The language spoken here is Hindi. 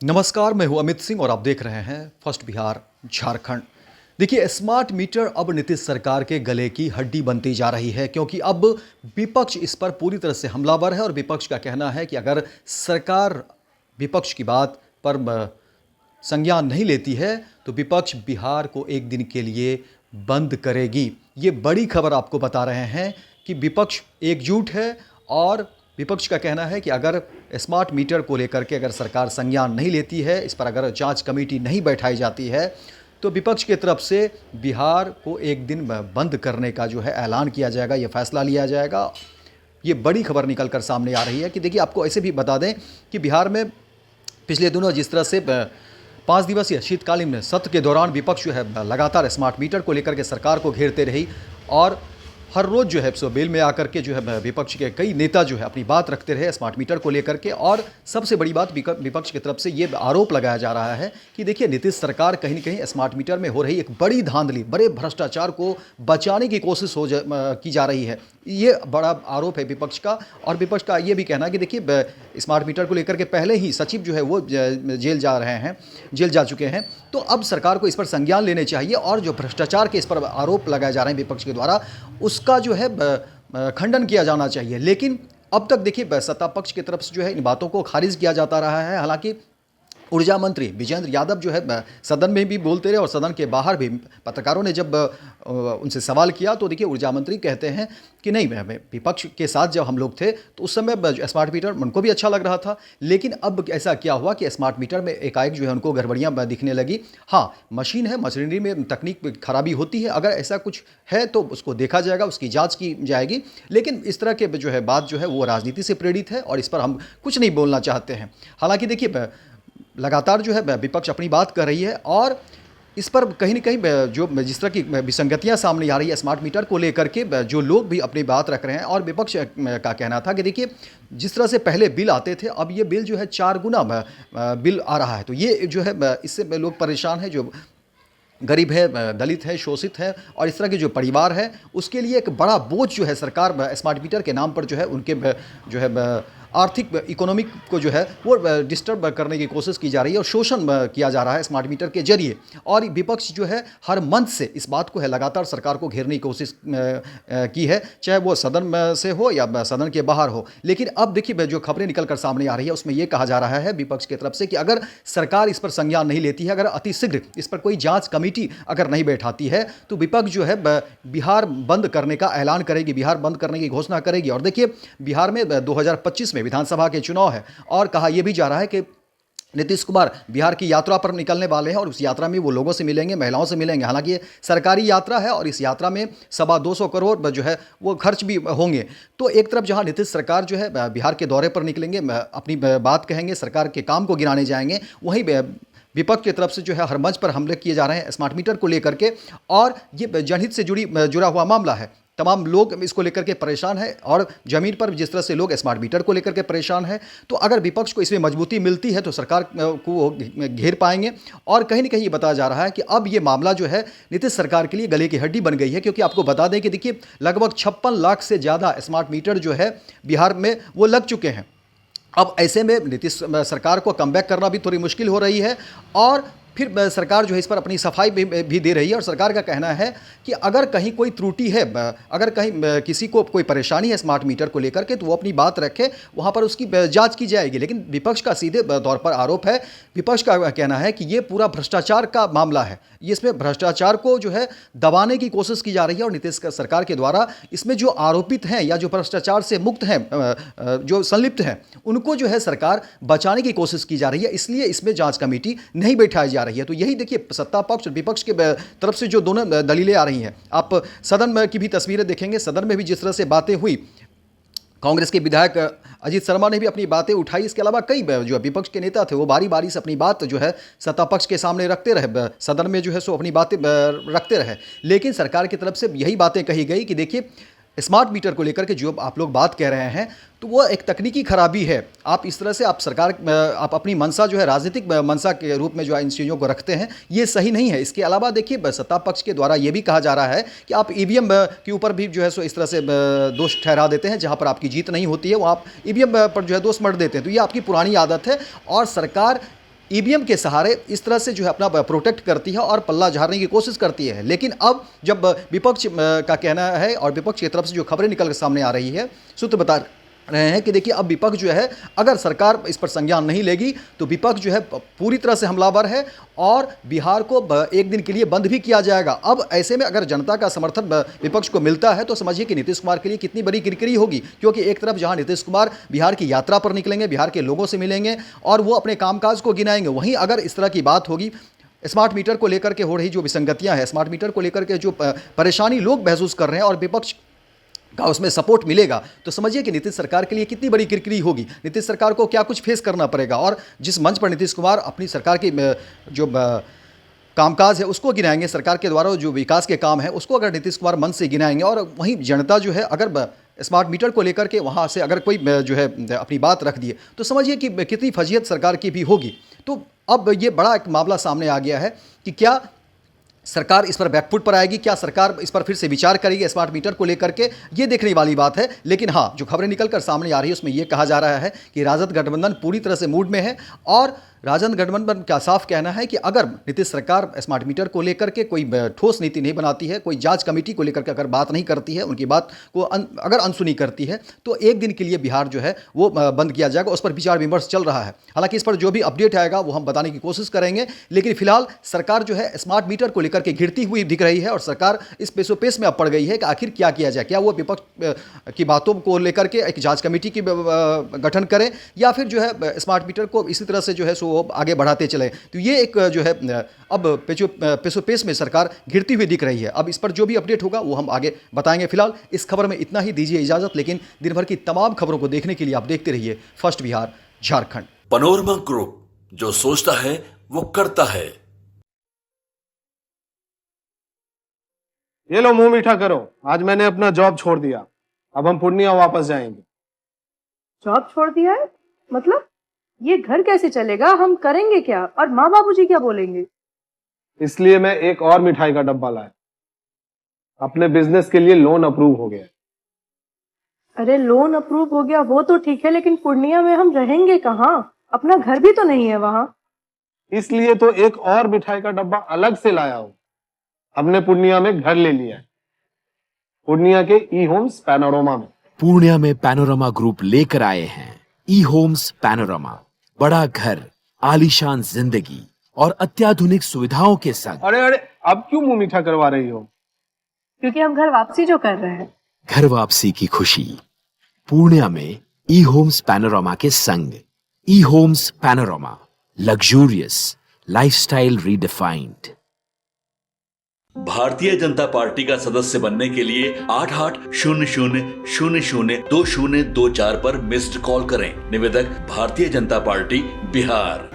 नमस्कार, मैं हूं अमित सिंह और आप देख रहे हैं फर्स्ट बिहार झारखंड। देखिए, स्मार्ट मीटर अब नीतीश सरकार के गले की हड्डी बनती जा रही है, क्योंकि अब विपक्ष इस पर पूरी तरह से हमलावर है और विपक्ष का कहना है कि अगर सरकार विपक्ष की बात पर संज्ञान नहीं लेती है तो विपक्ष बिहार को एक दिन के लिए बंद करेगी। ये बड़ी खबर आपको बता रहे हैं कि विपक्ष एकजुट है और विपक्ष का कहना है कि अगर स्मार्ट मीटर को लेकर के अगर सरकार संज्ञान नहीं लेती है, इस पर अगर जांच कमेटी नहीं बैठाई जाती है, तो विपक्ष की तरफ से बिहार को एक दिन बंद करने का जो है ऐलान किया जाएगा, ये फैसला लिया जाएगा। ये बड़ी खबर निकल कर सामने आ रही है कि देखिए, आपको ऐसे भी बता दें कि बिहार में पिछले दिनों जिस तरह से 5 दिवसीय शीतकालीन सत्र के दौरान विपक्ष जो है लगातार स्मार्ट मीटर को लेकर के सरकार को घेरते रही और हर रोज़ जो है बेल में आकर के जो है विपक्ष के कई नेता जो है अपनी बात रखते रहे स्मार्ट मीटर को लेकर के। और सबसे बड़ी बात, विपक्ष की तरफ से ये आरोप लगाया जा रहा है कि देखिए, नीतीश सरकार कहीं न कहीं स्मार्ट मीटर में हो रही एक बड़ी धांधली, बड़े भ्रष्टाचार को बचाने की कोशिश की जा रही है। ये बड़ा आरोप है विपक्ष का। और विपक्ष का ये भी कहना है कि देखिए, स्मार्ट मीटर को लेकर के पहले ही सचिव जो है वो जेल जा चुके हैं, तो अब सरकार को इस पर संज्ञान लेने चाहिए और जो भ्रष्टाचार के इस पर आरोप लगाए जा रहे हैं विपक्ष के द्वारा, उसका जो है खंडन किया जाना चाहिए। लेकिन अब तक देखिए, सत्ता पक्ष की तरफ से जो है इन बातों को खारिज किया जाता रहा है। हालांकि ऊर्जा मंत्री विजेंद्र यादव जो है सदन में भी बोलते रहे और सदन के बाहर भी पत्रकारों ने जब उनसे सवाल किया तो देखिए, ऊर्जा मंत्री कहते हैं कि नहीं, विपक्ष के साथ जब हम लोग थे तो उस समय स्मार्ट मीटर उनको भी अच्छा लग रहा था, लेकिन अब ऐसा क्या हुआ कि स्मार्ट मीटर में एकाएक जो है उनको गड़बड़ियाँ दिखने लगी। हाँ, मशीन है, मशीनरी में तकनीक खराबी होती है, अगर ऐसा कुछ है तो उसको देखा जाएगा, उसकी जाँच की जाएगी। लेकिन इस तरह के जो है बात जो है वो राजनीति से प्रेरित है और इस पर हम कुछ नहीं बोलना चाहते हैं। हालांकि देखिए, लगातार जो है विपक्ष अपनी बात कर रही है और इस पर कहीं न कहीं जो जिस तरह की विसंगतियां सामने आ रही है स्मार्ट मीटर को लेकर के, जो लोग भी अपनी बात रख रहे हैं। और विपक्ष का कहना था कि देखिए, जिस तरह से पहले बिल आते थे, अब ये बिल जो है 4 गुना बिल आ रहा है। तो ये जो है इससे लोग परेशान हैं, जो गरीब है, दलित है, शोषित है और इस तरह के जो परिवार है, उसके लिए एक बड़ा बोझ जो है सरकार स्मार्ट मीटर के नाम पर जो है उनके जो है आर्थिक इकोनॉमिक को जो है वो डिस्टर्ब करने की कोशिश की जा रही है और शोषण किया जा रहा है स्मार्ट मीटर के जरिए। और विपक्ष जो है हर मंच से इस बात को है लगातार सरकार को घेरने की कोशिश की है, चाहे वो सदन में से हो या सदन के बाहर हो। लेकिन अब देखिए, जो खबरें निकल कर सामने आ रही है उसमें ये कहा जा रहा है विपक्ष की तरफ से कि अगर सरकार इस पर संज्ञान नहीं लेती है, अगर अतिशीघ्र इस पर कोई जाँच कमेटी अगर नहीं बैठाती है, तो विपक्ष जो है बिहार बंद करने का ऐलान करेगी, बिहार बंद करने की घोषणा करेगी। और देखिए, बिहार में 2025 में विधानसभा के चुनाव है और कहा यह भी जा रहा है कि नीतीश कुमार बिहार की यात्रा पर निकलने वाले हैं और उस यात्रा में वो लोगों से मिलेंगे, महिलाओं से मिलेंगे। हालांकि ये सरकारी यात्रा है और इस यात्रा में 225 करोड़ जो है वो खर्च भी होंगे। तो एक तरफ जहां नीतीश सरकार जो है बिहार के दौरे पर निकलेंगे, अपनी बात कहेंगे, सरकार के काम को गिनाने जाएंगे, वहीं विपक्ष की तरफ से जो है हर मंच पर हमले किए जा रहे हैं स्मार्ट मीटर को लेकर के। और ये जनहित से जुड़ा हुआ मामला है, तमाम लोग इसको लेकर के परेशान है और ज़मीन पर जिस तरह से लोग स्मार्ट मीटर को लेकर के परेशान है, तो अगर विपक्ष को इसमें मजबूती मिलती है तो सरकार को घेर पाएंगे। और कहीं न कहीं ये बताया जा रहा है कि अब ये मामला जो है नीतीश सरकार के लिए गले की हड्डी बन गई है, क्योंकि आपको बता दें कि देखिए, लगभग 56 लाख से ज़्यादा स्मार्ट मीटर जो है बिहार में वो लग चुके हैं। अब ऐसे में नीतीश सरकार को कमबैक करना भी थोड़ी मुश्किल हो रही है और फिर सरकार जो है इस पर अपनी सफाई भी दे रही है। और सरकार का कहना है कि अगर कहीं कोई त्रुटि है, अगर कहीं किसी को कोई परेशानी है स्मार्ट मीटर को लेकर के, तो वो अपनी बात रखे, वहाँ पर उसकी जांच की जाएगी। लेकिन विपक्ष का सीधे तौर पर आरोप है, विपक्ष का कहना है कि ये पूरा भ्रष्टाचार का मामला है, ये इसमें भ्रष्टाचार को जो है दबाने की कोशिश की जा रही है। और नीतीश सरकार के द्वारा इसमें जो आरोपित हैं या जो भ्रष्टाचार से मुक्त हैं, जो संलिप्त हैं, उनको जो है सरकार बचाने की कोशिश की जा रही है, इसलिए इसमें जाँच कमेटी नहीं बैठाई जा रही है। तो यही देखिए, सत्ता पक्ष और विपक्ष के तरफ से जो दोनों दलीलें आ रही हैं, आप सदन में की भी तस्वीरें देखेंगे, सदन में भी जिस तरह से बातें हुई, कांग्रेस के विधायक अजीत शर्मा ने भी अपनी बातें उठाई। इसके अलावा कई जो विपक्ष के नेता थे वो बारी बारी से अपनी बात जो है सत्ता पक्ष के सामने रखते रहे, सदन में जो है सो अपनी बातें रखते रहे। लेकिन सरकार की तरफ से यही बातें कही गई कि देखिए, स्मार्ट मीटर को लेकर के जो आप लोग बात कह रहे हैं, तो वो एक तकनीकी खराबी है। आप इस तरह से आप अपनी मंशा जो है राजनीतिक मंशा के रूप में जो है इन चीज़ों को रखते हैं, ये सही नहीं है। इसके अलावा देखिए, सत्ता पक्ष के द्वारा ये भी कहा जा रहा है कि आप ईवीएम के ऊपर भी जो है सो इस तरह से दोष ठहरा देते हैं, जहाँ पर आपकी जीत नहीं होती है वहाँ आप ईवीएम पर जो है दोष मढ़ देते हैं। तो ये आपकी पुरानी आदत है और सरकार ईवीएम के सहारे इस तरह से जो है अपना प्रोटेक्ट करती है और पल्ला झाड़ने की कोशिश करती है। लेकिन अब जब विपक्ष का कहना है और विपक्ष की तरफ से जो खबरें निकल कर सामने आ रही है, सूत्र बता रहे हैं कि देखिए अब विपक्ष जो है अगर सरकार इस पर संज्ञान नहीं लेगी तो विपक्ष जो है पूरी तरह से हमलावर है और बिहार को एक दिन के लिए बंद भी किया जाएगा। अब ऐसे में अगर जनता का समर्थन विपक्ष को मिलता है तो समझिए कि नीतीश कुमार के लिए कितनी बड़ी किरकिरी होगी, क्योंकि एक तरफ जहां नीतीश कुमार बिहार की यात्रा पर निकलेंगे, बिहार के लोगों से मिलेंगे और वो अपने कामकाज को गिनाएंगे, वहीं अगर इस तरह की बात होगी, स्मार्ट मीटर को लेकर के हो रही जो विसंगतियां हैं, स्मार्ट मीटर को लेकर के जो परेशानी लोग महसूस कर रहे हैं और विपक्ष का उसमें सपोर्ट मिलेगा, तो समझिए कि नीतीश सरकार के लिए कितनी बड़ी किरकिरी होगी। नीतीश सरकार को क्या कुछ फेस करना पड़ेगा और जिस मंच पर नीतीश कुमार अपनी सरकार की जो कामकाज है उसको गिनाएंगे, सरकार के द्वारा जो विकास के काम है उसको अगर नीतीश कुमार मन से गिनाएंगे और वहीं जनता जो है अगर स्मार्ट मीटर को लेकर के वहाँ से अगर कोई जो है अपनी बात रख दिए तो समझिए कि कितनी फजीहत सरकार की भी होगी। तो अब ये बड़ा एक मामला सामने आ गया है कि क्या सरकार इस पर बैकफुट पर आएगी, क्या सरकार इस पर फिर से विचार करेगी स्मार्ट मीटर को लेकर के, ये देखने वाली बात है। लेकिन हाँ, जो खबरें निकल कर सामने आ रही है उसमें ये कहा जा रहा है कि राजद गठबंधन पूरी तरह से मूड में है और राजद गठबंधन का साफ कहना है कि अगर नीतीश सरकार स्मार्ट मीटर को लेकर के कोई ठोस नीति नहीं बनाती है, कोई जांच कमेटी को लेकर के अगर बात नहीं करती है, उनकी बात को अगर अनसुनी करती है तो एक दिन के लिए बिहार जो है वो बंद किया जाएगा। उस पर विचार विमर्श चल रहा है। हालांकि इस पर जो भी अपडेट आएगा वो हम बताने की कोशिश करेंगे, लेकिन फिलहाल सरकार जो है स्मार्ट मीटर को लेकर के घिरती हुई दिख रही है और सरकार इस पेशोपेश में अब पड़ गई है कि आखिर क्या किया जाए। क्या वो विपक्ष की बातों को लेकर के एक जांच कमेटी की गठन करें या फिर जो है स्मार्ट मीटर को इसी तरह से जो है सो आगे बढ़ाते चले। तो ये एक जो है अब पेशोपेश में सरकार घिरती हुई दिख रही है। अब इस पर जो भी अपडेट होगा वो हम आगे बताएंगे। फिलहाल इस खबर में इतना ही, दीजिए इजाजत। लेकिन दिन भर की तमाम खबरों को देखने के लिए आप देखते रहिए first Bihar Jharkhand. Panorama group, जो सोचता है वो करता है। ये लो, मुंह मीठा करो। आज मैंने अपना जॉब छोड़ दिया, अब हम पूर्णिया वापस जाएंगे। जॉब छोड़ दिया है? मतलब ये घर कैसे चलेगा? हम करेंगे क्या? और माँ बाबूजी क्या बोलेंगे? इसलिए मैं एक और मिठाई का डब्बा लाया। अपने बिजनेस के लिए लोन अप्रूव हो गया। अरे लोन अप्रूव हो गया वो तो ठीक है, लेकिन पूर्णिया में हम रहेंगे कहाँ? अपना घर भी तो नहीं है वहाँ। इसलिए तो एक और मिठाई का डब्बा अलग से लाया हूँ। हमने पूर्णिया में घर ले लिया है, पूर्णिया के ई होम्स पैनोरमा में। पूर्णिया में पैनोरमा ग्रुप लेकर आए हैं ई होम्स पैनोरमा। बड़ा घर, आलीशान जिंदगी और अत्याधुनिक सुविधाओं के संग। अरे अरे, अब क्यों मुंह मीठा करवा रही हो? क्योंकि हम घर वापसी जो कर रहे हैं। घर वापसी की खुशी पूर्णिया में ई होम्स पैनोरमा के संग। E homes panorama, luxurious lifestyle redefined. Bharatiya Janata party का सदस्य बनने के लिए 8800002024 पर मिस्ड कॉल करें। निवेदक, भारतीय जनता पार्टी, बिहार।